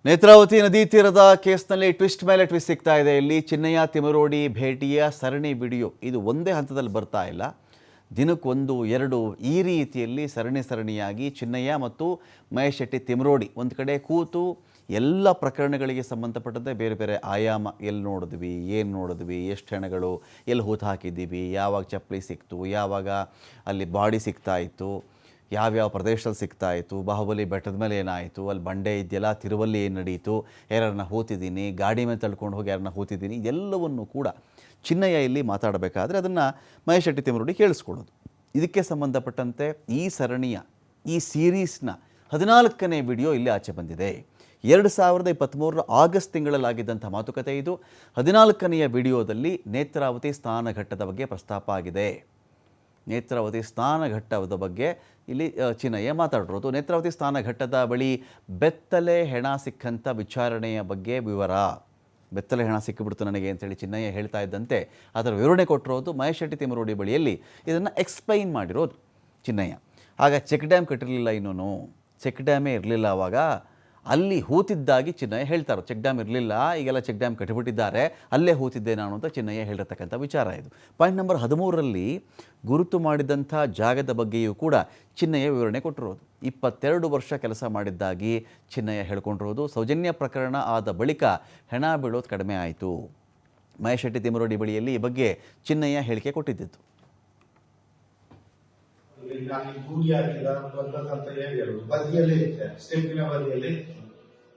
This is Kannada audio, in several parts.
ನೇತ್ರಾವತಿ ನದಿ ತೀರದ ಕೇಸ್ನಲ್ಲಿ ಟ್ವಿಸ್ಟ್ ಮೇಲೆ ಟ್ವಿಸ್ಟ್ ಸಿಗ್ತಾ ಇದೆ. ಇಲ್ಲಿ ಚಿನ್ನಯ್ಯ ತಿಮರೋಡಿ ಭೇಟಿಯ ಸರಣಿ ವಿಡಿಯೋ ಇದು ಒಂದೇ ಹಂತದಲ್ಲಿ ಬರ್ತಾ ಇಲ್ಲ, ದಿನಕ್ಕೊಂದು ಎರಡು ಈ ರೀತಿಯಲ್ಲಿ ಸರಣಿಯಾಗಿ ಚಿನ್ನಯ್ಯ ಮತ್ತು ಮಹೇಶ್ ಶೆಟ್ಟಿ ತಿಮರೋಡಿ ಒಂದು ಕಡೆ ಕೂತು ಎಲ್ಲ ಪ್ರಕರಣಗಳಿಗೆ ಸಂಬಂಧಪಟ್ಟಂತೆ ಬೇರೆ ಬೇರೆ ಆಯಾಮ, ಎಲ್ಲಿ ನೋಡಿದ್ವಿ, ಏನು ನೋಡಿದ್ವಿ, ಎಷ್ಟು ಹೆಣಗಳು ಎಲ್ಲಿ ಹೂತು ಹಾಕಿದ್ದೀವಿ, ಯಾವಾಗ ಚಪ್ಪಲಿ ಸಿಕ್ತು, ಯಾವಾಗ ಅಲ್ಲಿ ಬಾಡಿ ಸಿಗ್ತಾ ಇತ್ತು, ಯಾವ್ಯಾವ ಪ್ರದೇಶದಲ್ಲಿ ಸಿಗ್ತಾ ಇತ್ತು, ಬಾಹುಬಲಿ ಬೆಟ್ಟದ ಮೇಲೆ ಏನಾಯಿತು, ಅಲ್ಲಿ ಬಂಡೆ ಇದೆಯಲ್ಲ, ತಿರುವಲ್ಲಿ ಏನು ನಡೀತು, ಯಾರನ್ನ ಹೂತಿದ್ದೀನಿ, ಗಾಡಿ ಮೇಲೆ ತಳ್ಕೊಂಡು ಹೋಗಿ ಯಾರನ್ನ ಹೂತಿದ್ದೀನಿ, ಎಲ್ಲವನ್ನು ಕೂಡ ಚಿನ್ನಯ್ಯ ಇಲ್ಲಿ ಮಾತಾಡಬೇಕಾದ್ರೆ ಅದನ್ನು ಮಹೇಶ್ ಶೆಟ್ಟಿ ತಿಮರೋಡಿ ಕೇಳಿಸ್ಕೊಳ್ಳೋದು. ಇದಕ್ಕೆ ಸಂಬಂಧಪಟ್ಟಂತೆ ಈ ಸರಣಿಯ ಈ ಸೀರೀಸ್ನ 14ನೇ ವಿಡಿಯೋ ಇಲ್ಲಿ ಆಚೆ ಬಂದಿದೆ. 2023 ಆಗಸ್ಟ್ ತಿಂಗಳಲ್ಲಾಗಿದ್ದಂಥ ಮಾತುಕತೆ ಇದು. 14ನೆಯ ವಿಡಿಯೋದಲ್ಲಿ ನೇತ್ರಾವತಿ ಸ್ನಾನಘಟ್ಟದ ಬಗ್ಗೆ ಪ್ರಸ್ತಾಪ ಆಗಿದೆ. ನೇತ್ರಾವತಿ ಸ್ನಾನಘಟ್ಟದ ಬಗ್ಗೆ ಇಲ್ಲಿ ಚಿನ್ನಯ್ಯ ಮಾತಾಡಿರೋದು. ನೇತ್ರಾವತಿ ಸ್ನಾನಘಟ್ಟದ ಬಳಿ ಬೆತ್ತಲೆ ಹೆಣ ಸಿಕ್ಕಂಥ ವಿಚಾರಣೆಯ ಬಗ್ಗೆ ವಿವರ. ಬೆತ್ತಲೆ ಹೆಣ ಸಿಕ್ಕಿಬಿಡ್ತು ನನಗೆ ಅಂತೇಳಿ ಚಿನ್ನಯ್ಯ ಹೇಳ್ತಾ ಇದ್ದಂತೆ ಅದರ ವಿವರಣೆ ಕೊಟ್ಟಿರೋದು ಮಹೇಶ್ ಶೆಟ್ಟಿ ತಿಮರೋಡಿ ಬಳಿಯಲ್ಲಿ ಇದನ್ನು ಎಕ್ಸ್ಪ್ಲೈನ್ ಮಾಡಿರೋದು ಚಿನ್ನಯ್ಯ. ಆಗ ಚೆಕ್ ಡ್ಯಾಮ್ ಕಟ್ಟಿರಲಿಲ್ಲ, ಇನ್ನೂ ಚೆಕ್ ಡ್ಯಾಮೇ ಇರಲಿಲ್ಲ. ಆವಾಗ ಅಲ್ಲಿ ಹೂತಿದ್ದಾಗಿ ಚಿನ್ನಯ್ಯ ಹೇಳ್ತಾರೆ. ಚೆಕ್ ಡ್ಯಾಮ್ ಇರಲಿಲ್ಲ, ಈಗೆಲ್ಲ ಚೆಕ್ ಡ್ಯಾಮ್ ಕಟ್ಟಿಬಿಟ್ಟಿದ್ದಾರೆ, ಅಲ್ಲೇ ಹೂತಿದ್ದೆ ನಾನು ಅಂತ ಚಿನ್ನಯ್ಯ ಹೇಳಿರ್ತಕ್ಕಂಥ ವಿಚಾರ ಇದು. ಪಾಯಿಂಟ್ ನಂಬರ್ 13ರಲ್ಲಿ ಗುರುತು ಮಾಡಿದಂಥ ಜಾಗದ ಬಗ್ಗೆಯೂ ಕೂಡ ಚಿನ್ನಯ್ಯ ವಿವರಣೆ ಕೊಟ್ಟಿರೋದು. 22 ವರ್ಷ ಕೆಲಸ ಮಾಡಿದ್ದಾಗಿ ಚಿನ್ನಯ್ಯ ಹೇಳ್ಕೊಂಡಿರೋದು. ಸೌಜನ್ಯ ಪ್ರಕರಣ ಆದ ಬಳಿಕ ಹೆಣ ಬೀಳೋದು ಕಡಿಮೆ ಆಯಿತು. ಮಹೇಶ್ ಶೆಟ್ಟಿ ತಿಮರೋಡಿ ಬಳಿಯಲ್ಲಿ ಈ ಬಗ್ಗೆ ಚಿನ್ನಯ್ಯ ಹೇಳಿಕೆ ಕೊಟ್ಟಿದ್ದಿತ್ತು. ಬದಿಯಲ್ಲಿ ಸ್ಟೆಪ್ಪಿನ ಬದಿಯಲ್ಲಿ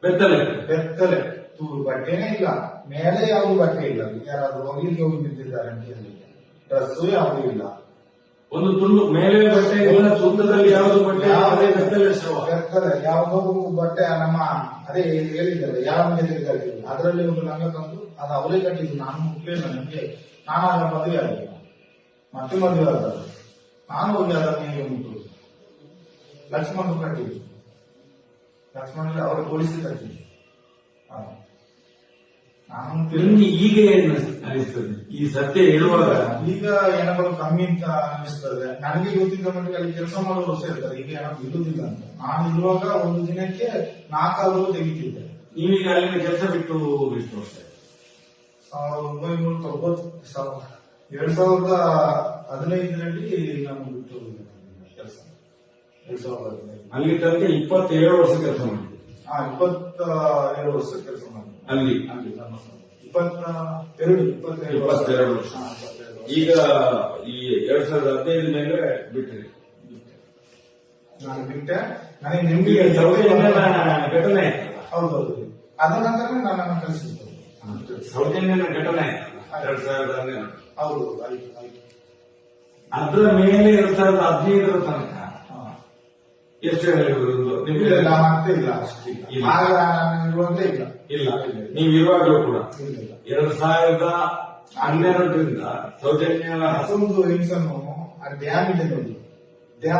ಬೆತ್ತಲೆ ತೂರು ಬಟ್ಟೆನೇ ಇಲ್ಲ, ಮೇಲೆ ಯಾವುದು ಬಟ್ಟೆ ಇಲ್ಲ, ಯಾರಾದ್ರೂ ಹೋಗ್ಲಿಕ್ಕೆ ಹೋಗಿ ನಿಂತಿದ್ದಾರೆ ಅಂತ ಹೇಳಿ ಡ್ರೆಸ್ಸು ಯಾವುದು ಇಲ್ಲ, ಒಂದು ತುಂಡು ಮೇಲೆ ಬಟ್ಟೆ ಇಲ್ಲ, ತುಂಡದಲ್ಲಿ ಯಾವುದು ಬಟ್ಟೆ ಬೆತ್ತಲೆ ಯಾವುದೋ ಬಟ್ಟೆ ನಮ್ಮ ಅದೇ ಹೇಳಿದ್ದಲ್ಲ ಯಾವ ತೆಗೆದಾಗ್ತಿಲ್ಲ, ಅದರಲ್ಲಿ ಒಂದು ಲಂಗ ತಂದು ಅದು ಅವರೇ ಕಟ್ಟಿದ್ದು. ನಾನು ಮುಖ್ಯ ನನಗೆ ನಾನಾಗ ಮದುವೆ ಆಗಿಲ್ಲ, ಮತ್ತೆ ಮದುವೆ ಆದ ನಾನು ಹೋಗಿ ಅದನ್ನ ಉಂಟು ಲಕ್ಷ್ಮಣ ಕಟ್ಟಿದ್ದು, ಲಕ್ಷ್ಮಣ ಅವರ ಪೊಲೀಸ್ ಕಟ್ಟಿದ್ದು. ನಿಮ್ಗೆ ಈಗ ಏನು ಅನಿಸ್ತದೆ ಈ ಸತ್ಯ ಹೇಳುವಾಗ? ಈಗ ಹೆಣಗಳು ಕಮ್ಮಿ ಅಂತ ಅನಿಸ್ತದೆ ನನಗೆ. ಗೊತ್ತಿದ್ದ ಮಟ್ಟಿಗೆ ಅಲ್ಲಿ ಕೆಲಸ ಮಾಡೋರು ಸೇರ್ತಾರೆ, ಈಗ ಹೆಣ ಇರುವುದಿಲ್ಲ ಅಂತ. ನಾನು ಇರುವಾಗ ಒಂದು ದಿನಕ್ಕೆ 4 ಅವರು ತೆಗಿತಿದ್ದೆ. ನೀವೀಗ ಅಲ್ಲಿನ ಕೆಲಸ ಬಿಟ್ಟು ಎಷ್ಟು ವರ್ಷ? 1990 2015ರಲ್ಲಿ ನಾನು ಬಿಟ್ಟು ಕೆಲಸ. 2015 ಅಲ್ಲಿ ತನಕ 27 ವರ್ಷ ಕೆಲಸ ಮಾಡಿದ್ದೆ. 22 ವರ್ಷ ಕೆಲಸ ಮಾಡಿದ್ದೆ ಅಲ್ಲಿ. 22 ವರ್ಷ. ಈಗ ಈ 2015 ಮೇಲೆ ಬಿಟ್ಟರೆ ನಾನು ಬಿಟ್ಟೆ. ನನಗೆ ನಿಮ್ಗೆ ಘಟನೆ ಹೌದೌದು, ಅದ ನಂತರ ನನ್ನನ್ನು ಕಳಿಸಿದ್ದು ಸೌಜನ್ಯನ ಘಟನೆ 2015. ಹೌದು, ಆಯ್ತು. ಅದರ ಮೇಲೆ 2015 ತನಕ ಎಷ್ಟು ಮತ್ತೆ ಇಲ್ಲ, ಆಗ ನಾನು ಇರುವಂತೆ ಇಲ್ಲ. ಇಲ್ಲ, ನೀವು ಇರುವಾಗಲೂ ಕೂಡ 2012ರಿಂದ ಸೌಜನ್ಯ ಮತ್ತೊಂದು ಹಿಂಸನ್ನು ಆ ಡ್ಯಾಮ್ ಇದೆ ನೋಡಿ,